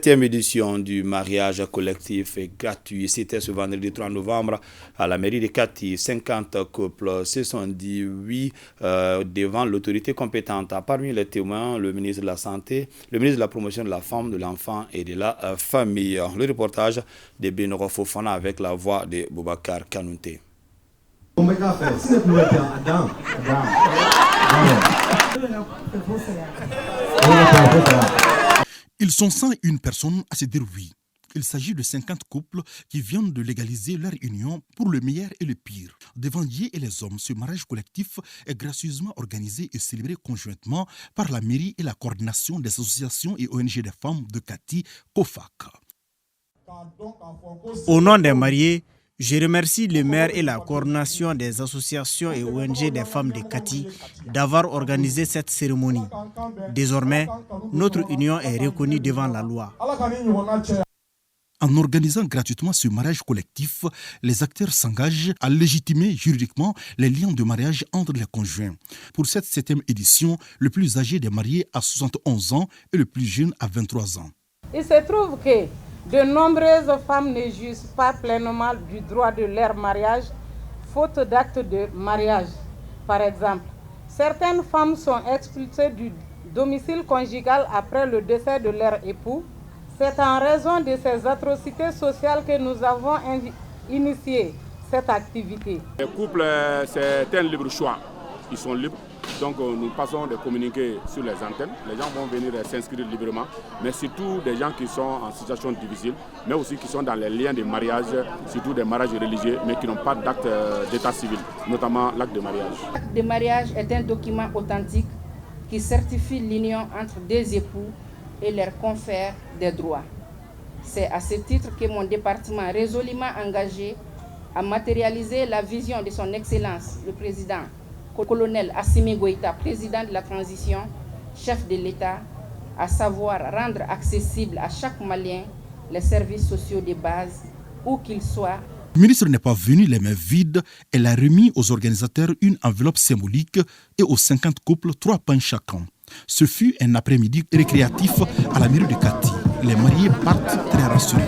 Septième édition du mariage collectif et gratuit. C'était ce vendredi 3 novembre à la mairie de Kati. 50 couples se sont dit oui devant l'autorité compétente. Parmi les témoins, le ministre de la Santé, le ministre de la Promotion de la Femme, de l'Enfant et de la Famille. Le reportage de Benoro Fofana avec la voix de Boubacar Kanouté. Ils sont 101 personnes à se dire oui. Il s'agit de 50 couples qui viennent de légaliser leur union pour le meilleur et le pire. Devant Dieu et les hommes, ce mariage collectif est gracieusement organisé et célébré conjointement par la mairie et la coordination des associations et ONG des femmes de Kati, COFAC. Au nom des mariés, je remercie le maire et la coordination des associations et ONG des femmes de Kati d'avoir organisé cette cérémonie. Désormais, notre union est reconnue devant la loi. En organisant gratuitement ce mariage collectif, les acteurs s'engagent à légitimer juridiquement les liens de mariage entre les conjoints. Pour cette 7e édition, le plus âgé des mariés a 71 ans et le plus jeune a 23 ans. Il se trouve que de nombreuses femmes ne jouissent pas pleinement du droit de leur mariage, faute d'actes de mariage. Par exemple, certaines femmes sont expulsées du domicile conjugal après le décès de leur époux. C'est en raison de ces atrocités sociales que nous avons initié cette activité. Les couples, c'est un libre choix. Ils sont libres. Donc nous passons de communiquer sur les antennes. Les gens vont venir s'inscrire librement, mais surtout des gens qui sont en situation difficile, mais aussi qui sont dans les liens de mariage, surtout des mariages religieux, mais qui n'ont pas d'acte d'état civil, notamment l'acte de mariage. L'acte de mariage est un document authentique qui certifie l'union entre deux époux et leur confère des droits. C'est à ce titre que mon département est résolument engagé à matérialiser la vision de son Excellence, le président colonel Assimi Goïta, président de la transition, chef de l'État, à savoir rendre accessible à chaque Malien les services sociaux de base, où qu'ils soient. Le ministre n'est pas venu les mains vides. Elle a remis aux organisateurs une enveloppe symbolique et aux 50 couples 3 pains chacun. Ce fut un après-midi récréatif à la mairie de Kati. Les mariés partent très rassurés.